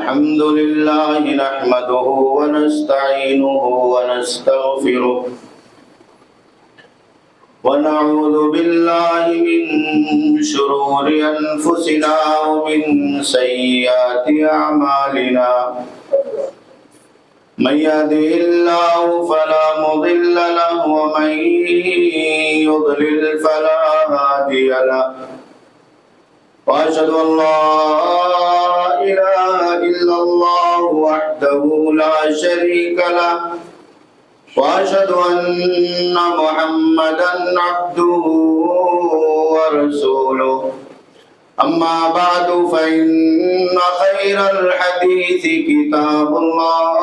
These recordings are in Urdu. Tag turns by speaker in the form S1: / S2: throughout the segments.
S1: الحمد لله نحمده ونستعينه ونستغفره ونعوذ بالله من شرور أنفسنا ومن سيئات أعمالنا من يهده الله فلا مضل له ومن يضلل فلا هادي له وأشهد أن لا إله إلا الله وحده لا شريك له وأشهد أن محمدا عبده ورسوله أما بعد فإن خير الحديث كتاب الله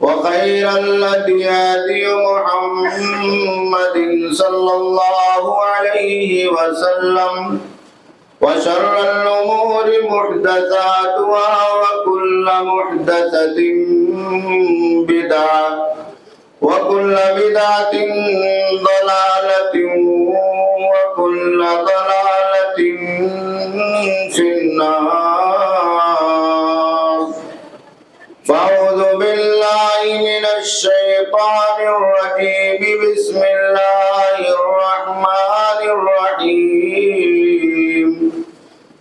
S1: وخير الهدي هدي محمد صلى الله عليه وسلم وشر الأمور محدثاتها وكل محدثة بدعة وكل بدعة ضلالة وكل ضلالة في النار فأعوذ بالله من الشيطان الرجيم بسم الله الرحمن الرحيم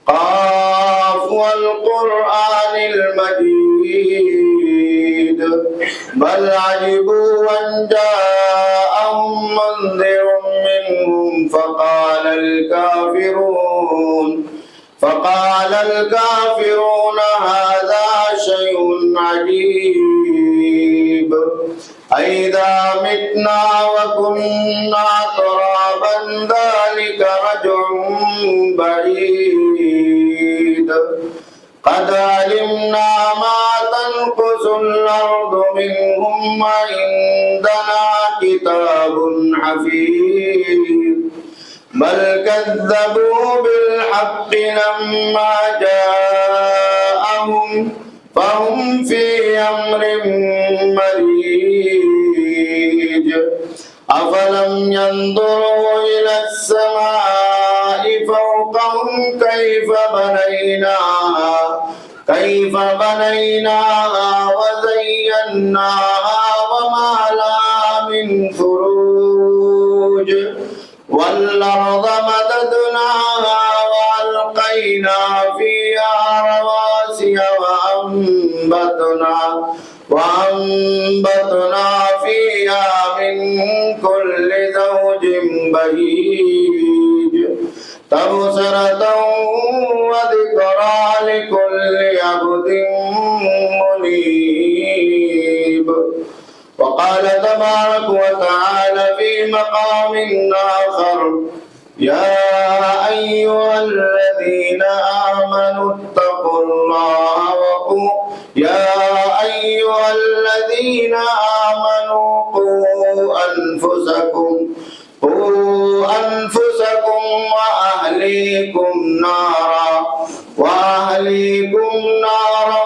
S1: قاف والقرآن المجيد بل عجبوا أن جاءهم منذر منهم فقال الكافرون هذا شيء عجيب أإذا متنا وكنا ترابا ذلك رجع بعيد قد علمنا ما تنقص الأرض منهم وعندنا كتاب حفيظ بل كذبوا بالحق لما جاءهم فهم في أمر مريج أفلم ينظروا إلى السماء فوقهم كيف بنيناها وزيناها وما لها من فروج والأرض مددناها وألقينا فيها رواسي وأنبتنا فيها من كل زوج بهيج تبصرة وذكرى لكل عبد منيب وقال تبارك وتعالى في مقام آخر يا أيها الذين آمنوا اتقوا الله قوا أنفسكم وأهليكم نارا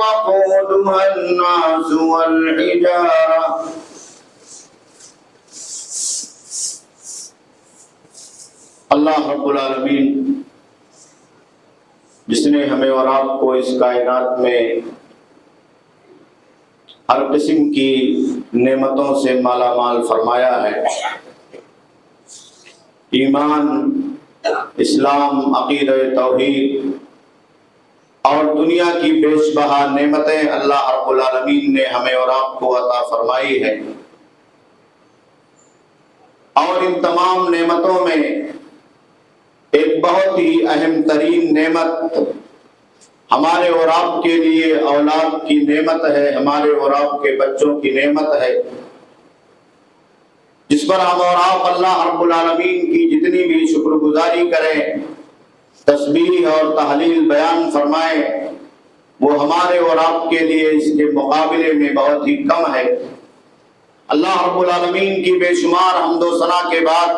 S1: وقودها الناس والحجارة اللہ رب العالمین جس نے ہمیں اور آپ کو اس کائنات میں ہر قسم کی نعمتوں سے مالا مال فرمایا ہے، ایمان، اسلام، عقیدہ توحید اور دنیا کی بیش بہا نعمتیں اللہ رب العالمین نے ہمیں اور آپ کو عطا فرمائی ہے، اور ان تمام نعمتوں میں ایک بہت ہی اہم ترین نعمت ہمارے اور آپ کے لیے اولاد کی نعمت ہے، ہمارے اور آپ کے بچوں کی نعمت ہے، جس پر ہم اور آپ اللہ رب العالمین کی جتنی بھی شکر گزاری کریں، تسبیح اور تحلیل بیان فرمائیں، وہ ہمارے اور آپ کے لیے اس کے مقابلے میں بہت ہی کم ہے۔ اللہ رب العالمین کی بے شمار حمد و ثنا کے بعد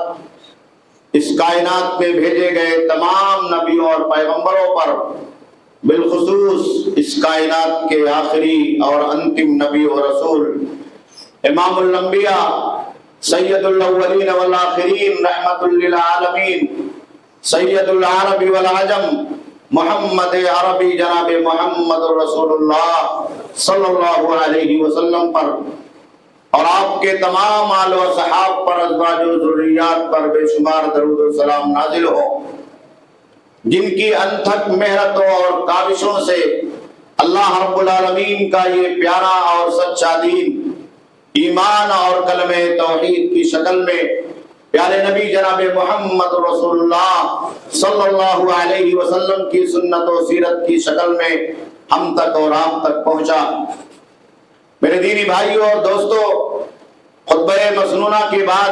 S1: اس کائنات میں بھیجے گئے تمام نبیوں اور پیغمبروں پر، بالخصوص اس کائنات کے آخری اور انتم نبی و رسول امام الانبیاء سید الاولین والآخرین رحمت للعالمین سید العرب والعجم محمد عربی جناب محمد رسول اللہ صلی اللہ علیہ وسلم پر اور آپ کے تمام آل و صحاب پر، ازواج و ذریات پر بے شمار درود و سلام نازل ہو، جن کی انتھک محنتوں اور کاوشوں سے اللہ رب العالمین کا یہ پیارا اور سچا دین ایمان اور کلمہ توحید کی شکل میں پیارے نبی جناب محمد رسول اللہ صلی اللہ علیہ وسلم کی سنت و سیرت کی شکل میں ہم تک اور آپ تک پہنچا۔ میرے دینی بھائیوں اور دوستو، خطبہ مسنونہ کے بعد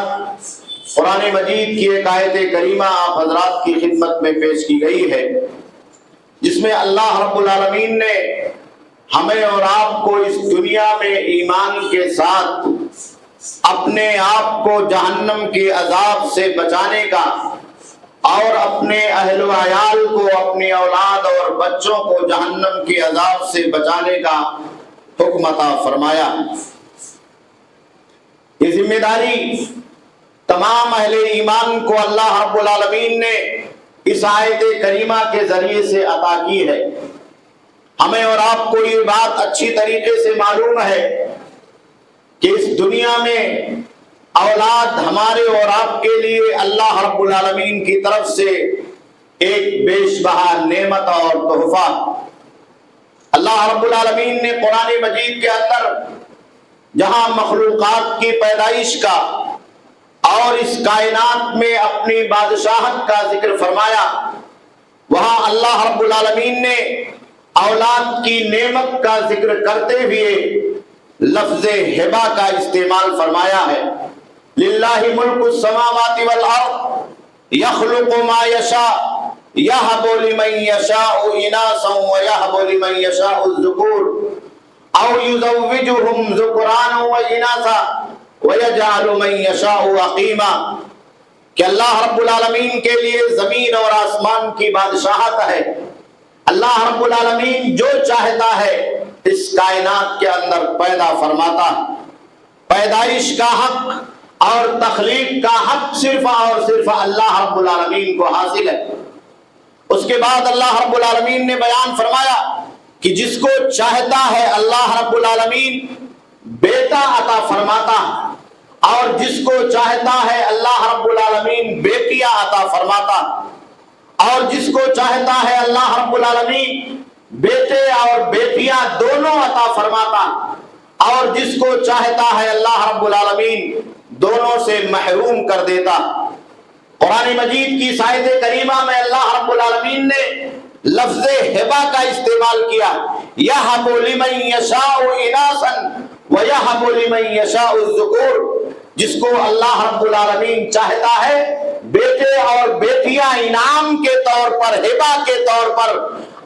S1: قرآن مجید کی ایک آیت کریمہ آپ حضرات کی خدمت میں پیش کی گئی ہے، جس میں اللہ رب العالمین نے ہمیں اور آپ کو اس دنیا میں ایمان کے ساتھ اپنے آپ کو جہنم کے عذاب سے بچانے کا اور اپنے اہل و عیال کو، اپنی اولاد اور بچوں کو جہنم کے عذاب سے بچانے کا حکم عطا فرمایا۔ یہ ذمہ داری تمام اہل ایمان کو اللہ رب العالمین نے اس آیت کریمہ کے ذریعے سے عطا کی ہے۔ ہمیں اور آپ کو یہ بات اچھی طریقے سے معلوم ہے کہ اس دنیا میں اولاد ہمارے اور آپ کے لیے اللہ رب العالمین کی طرف سے ایک بیش بہا نعمت اور تحفہ۔ اللہ رب العالمین نے قرآن مجید کے اندر جہاں مخلوقات کی پیدائش کا اور اس کائنات میں اپنی بادشاہت کا ذکر فرمایا، وہاں اللہ رب العالمین نے اولاد کی نعمت کا ذکر کرتے ہوئے لفظ ہبہ کا استعمال فرمایا ہے۔ للہ ملک السماوات والارض یخلق ما یشاء یہب لمن یشاء اناثا ویہب لمن یشاء الذکور او یزوجہم ذکرانا واناثا ویجعل من یشاء عقیما، کہ اللہ رب العالمین کے لیے زمین اور آسمان کی بادشاہت ہے۔ اللہ رب العالمین جو چاہتا ہے اس کائنات کے اندر پیدا فرماتا۔ پیدائش کا حق اور تخلیق کا حق صرف اور صرف اللہ رب العالمین کو حاصل ہے۔ اس کے بعد اللہ رب العالمین نے بیان فرمایا کہ جس کو چاہتا ہے اللہ رب العالمین بیٹا عطا فرماتا، اور جس کو چاہتا ہے اللہ رب العالمین بیٹیاں عطا فرماتا، اور جس کو چاہتا ہے اللہ رب العالمین بیٹے اور بیٹیاں دونوں عطا فرماتا، اور جس کو چاہتا ہے اللہ رب العالمین دونوں سے محروم کر دیتا۔ قرآن مجید کی آیت کریمہ میں اللہ رب العالمین نے لفظ ہبہ کا استعمال کیا، یہب لمن یشاء اناثا ویہب لمن یشاء الذکور، جس کو اللہ رب العالمین چاہتا ہے بیٹے اور بیٹیاں انعام کے طور پر، ہبہ کے طور پر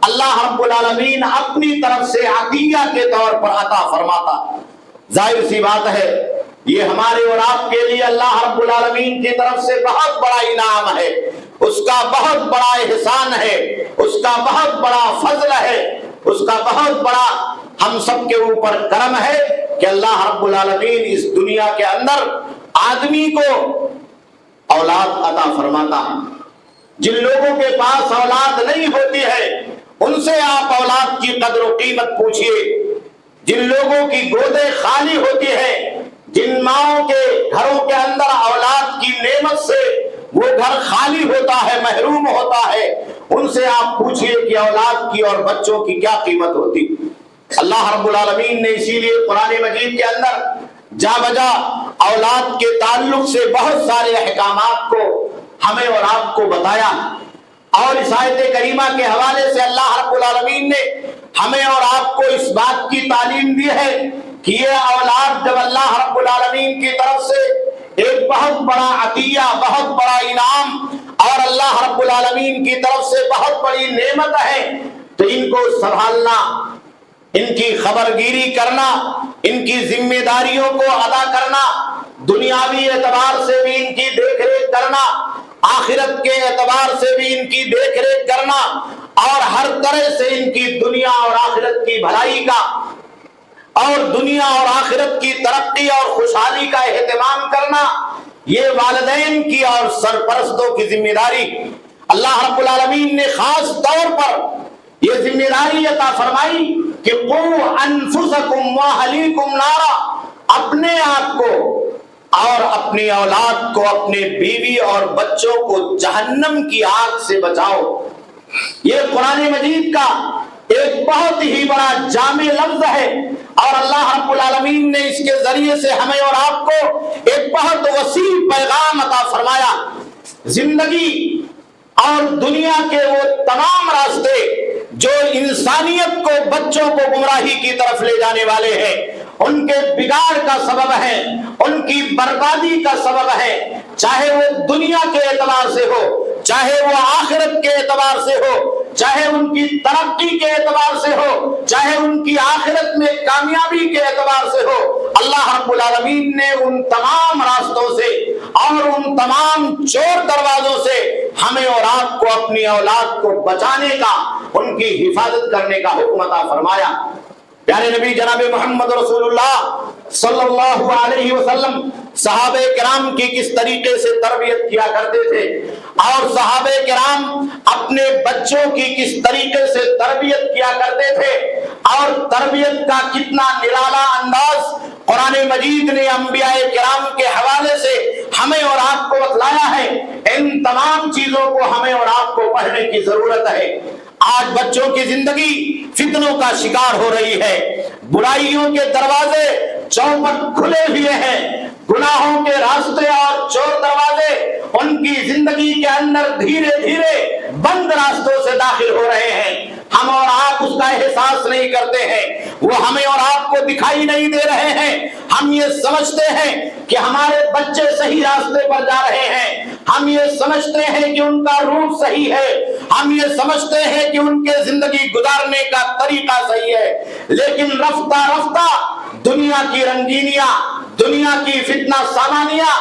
S1: اللہ رب العالمین اپنی طرف سے عطیہ کے طور پر عطا فرماتا۔ ظاہر سی بات ہے یہ ہمارے اور آپ کے لیے اللہ رب العالمین کی طرف سے بہت بڑا انعام ہے، اس کا بہت بڑا احسان ہے، اس کا بہت بڑا فضل ہے، اس کا بہت بڑا ہم سب کے اوپر کرم ہے کہ اللہ رب العالمین اس دنیا کے اندر آدمی کو اولاد عطا فرماتا ہے۔ جن لوگوں کے پاس اولاد نہیں ہوتی ہے ان سے آپ اولاد کی قدر و قیمت پوچھئے۔ جن لوگوں کی گودیں خالی ہوتی ہیں، جن ماؤں کے گھروں کے اندر اولاد کی نعمت سے وہ گھر خالی ہوتا ہے، محروم ہوتا ہے، ان سے آپ پوچھئے کہ اولاد کی اور بچوں کی کیا قیمت ہوتی۔ اللہ رب العالمین نے اسی لیے قرآن مجید کے اندر جا بجا اولاد کے تعلق سے بہت سارے احکامات کو ہمیں اور آپ کو بتایا، اور اس آیت کریمہ کے حوالے سے اللہ رب العالمین نے ہمیں اور آپ کو اس بات کی تعلیم دی ہے کہ یہ اولاد جب اللہ رب العالمین کی طرف سے ایک بہت بڑا عطیہ، بہت بڑا انعام اور اللہ رب العالمین کی طرف سے بہت بڑی نعمت ہے، تو ان کو سنبھالنا، ان کی خبرگیری کرنا، ان کی ذمہ داریوں کو ادا کرنا، دنیاوی اعتبار سے بھی ان کی دیکھ ریکھ کرنا، آخرت کے اعتبار سے بھی ان کی دیکھ ریکھ کرنا، اور ہر طرح سے ان کی دنیا اور آخرت کی بھلائی کا اور دنیا اور آخرت کی ترقی اور خوشحالی کا اہتمام کرنا، یہ والدین کی اور سرپرستوں کی ذمہ داری اللہ رب العالمین نے خاص طور پر یہ ذمہ داری عطا فرمائی کہ قوا انفسکم واہلیکم نارا، اپنے آپ کو اور اپنی اولاد کو، اپنے بیوی اور بچوں کو جہنم کی آگ سے بچاؤ۔ یہ قرآن مجید کا ایک بہت ہی بڑا جامع لفظ ہے، اور اللہ رب العالمین نے اس کے ذریعے سے ہمیں اور آپ کو ایک بہت وسیع پیغام عطا فرمایا۔ زندگی اور دنیا کے وہ تمام راستے جو انسانیت کو، بچوں کو گمراہی کی طرف لے جانے والے ہیں، ان کے بگاڑ کا سبب ہے، ان کی بربادی کا سبب ہے، چاہے وہ دنیا کے اعتبار سے ہو، چاہے وہ آخرت کے اعتبار سے ہو، چاہے ان کی ترقی کے اعتبار سے ہو، چاہے ان کی آخرت میں کامیابی کے اعتبار سے ہو۔ اللہ رب العالمین نے ان تمام راستوں سے اور ان تمام چور دروازوں سے ہمیں اور آپ کو، اپنی اولاد کو بچانے کا، ان کی حفاظت کرنے کا حکم عطا فرمایا۔ پیارے نبی جناب محمد رسول اللہ صلی اللہ علیہ وسلم صحابہ کرام کی کس طریقے سے تربیت کیا کرتے تھے، اور صحابہ کرام اپنے بچوں کی کس طریقے سے تربیت کیا کرتے تھے، اور تربیت کا کتنا نرالا انداز قرآن مجید نے انبیاء کرام کے حوالے سے ہمیں اور آپ کو بتلایا ہے۔ ان تمام چیزوں کو ہمیں اور آپ کو پڑھنے کی ضرورت ہے۔ آج بچوں کی زندگی فتنوں کا شکار ہو رہی ہے، برائیوں کے دروازے چوپٹ کھلے ہوئے ہیں، گناہوں کے راستے اور چور دروازے ان کی زندگی کے اندر دھیرے دھیرے بند راستوں سے داخل ہو رہے ہیں۔ ہم اور آپ اس کا احساس نہیں کرتے ہیں، وہ ہمیں اور آپ کو دکھائی نہیں دے رہے ہیں۔ ہم یہ سمجھتے ہیں کہ ہمارے بچے صحیح راستے پر جا رہے ہیں، ہم یہ سمجھتے ہیں کہ ان کا روٹ صحیح ہے، ہم یہ سمجھتے ہیں کہ ان کے زندگی گزارنے کا طریقہ صحیح ہے، لیکن رفتہ رفتہ دنیا کی رنگینیاں، دنیا کی فتنہ سامانیاں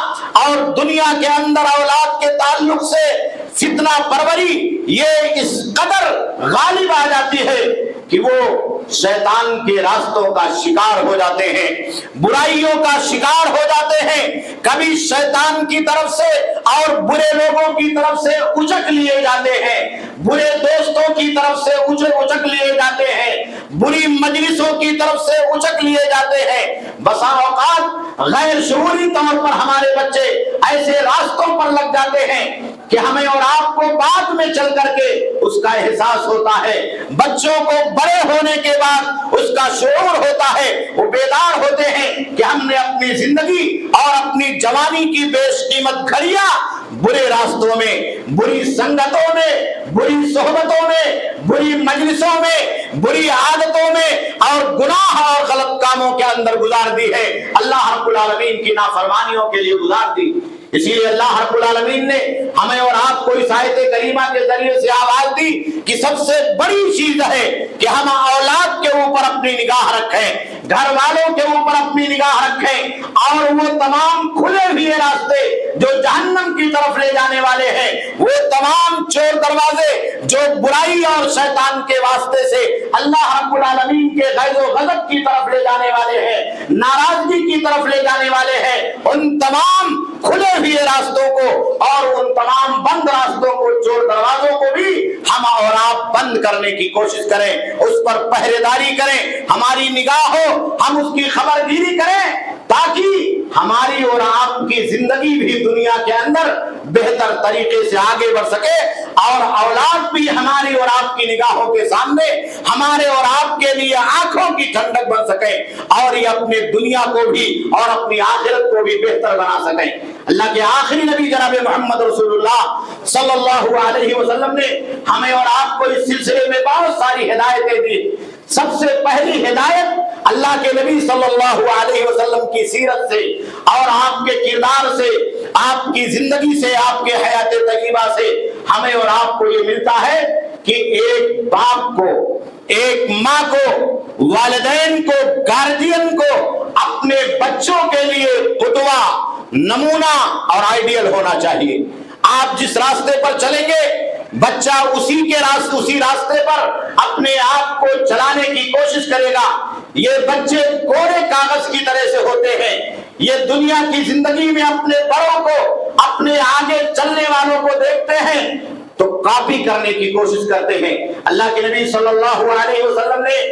S1: اور دنیا کے اندر اولاد کے تعلق سے فتنہ پروری یہ اس قدر غالب آ جاتی ہے کہ وہ شیطان کے راستوں کا شکار ہو جاتے ہیں، برائیوں کا شکار ہو جاتے ہیں، کبھی شیطان کی طرف سے اور برے لوگوں کی طرف سے اچک لیے جاتے ہیں، برے دوستوں کی طرف سے اچک لیے جاتے ہیں، بری مجلسوں کی طرف سے اچک لیے جاتے ہیں۔ بسا اوقات غیر شعوری طور پر ہمارے بچے ایسے راستوں پر لگ جاتے ہیں کہ ہمیں اور آپ کو بعد میں چل کر کے اس کا احساس ہوتا ہے، بچوں کو بڑے ہونے کے بعد اس کا شعور ہوتا ہے، وہ بیدار ہوتے ہیں کہ ہم نے اپنی زندگی اور اپنی جوانی کی بیش قیمت گھڑیاں برے راستوں میں، بری سنگتوں میں، بری صحبتوں میں، بری مجلسوں میں، بری عادتوں میں اور گناہ اور غلط کاموں کے اندر گزار دی ہے، اللہ رب العالمین کی نافرمانیوں کے لیے گزار دی۔ اسی لیے اللہ رب العالمین نے ہمیں اور آپ کو اس آیت کریمہ کے ذریعے سے آواز دی کہ سب سے بڑی چیز ہے کہ ہم اولاد کے اوپر اپنی نگاہ رکھیں، گھر والوں کے اوپر اپنی نگاہ رکھیں، اور وہ تمام کھلے ہوئے راستے جو جہنم کی طرف لے جانے والے ہیں، وہ تمام چور دروازے جو برائی اور شیطان کے واسطے سے اللہ رب العالمین کے غیظ و غضب کی طرف لے جانے والے ہیں، ناراضگی کی طرف لے جانے والے ہیں، ان تمام کھلے ہوئے راستوں کو اور ان تمام بند راستوں کو، چور دروازوں کو بھی ہم اور آپ بند کرنے کی کوشش کریں، اس پر پہرے داری کریں، ہماری نگاہ ہو، ہم اس کی خبرگیری کریں، تاکہ ہماری اور آپ کی زندگی بھی دنیا کے اندر بہتر طریقے سے آگے بڑھ سکے، اور اولاد بھی ہماری اور آپ کی نگاہوں کے سامنے ہمارے اور آپ کے لیے آنکھوں کی ٹھنڈک بن سکے، اور یہ اپنے دنیا کو بھی اور اپنی آخرت کو بھی بہتر بنا سکیں۔ اللہ کے آخری نبی جناب محمد رسول اللہ صلی اللہ علیہ وسلم نے ہمیں اور آپ کو اس سلسلے میں بہت ساری ہدایتیں دی۔ سب سے پہلی ہدایت اللہ کے نبی صلی اللہ علیہ وسلم کی سیرت سے اور آپ کے کردار سے، آپ کی زندگی سے، آپ کے حیات طیبہ سے ہمیں اور آپ کو یہ ملتا ہے کہ ایک باپ کو، ایک ماں کو، والدین کو، گارجین کو اپنے بچوں کے لیے قدوہ، نمونہ اور آئیڈیل ہونا چاہیے۔ آپ جس راستے پر چلیں گے بچہ اسی راستے پر اپنے آپ کو چلانے کی کوشش کرے گا۔ یہ بچے کوڑے کاغذ کی طرح سے ہوتے ہیں، یہ دنیا کی زندگی میں اپنے بڑوں کو، اپنے آگے چلنے والوں کو دیکھتے ہیں، تو کاپی کرنے کی کوشش کرتے ہیں۔ اللہ کے نبی صلی اللہ علیہ وسلم نے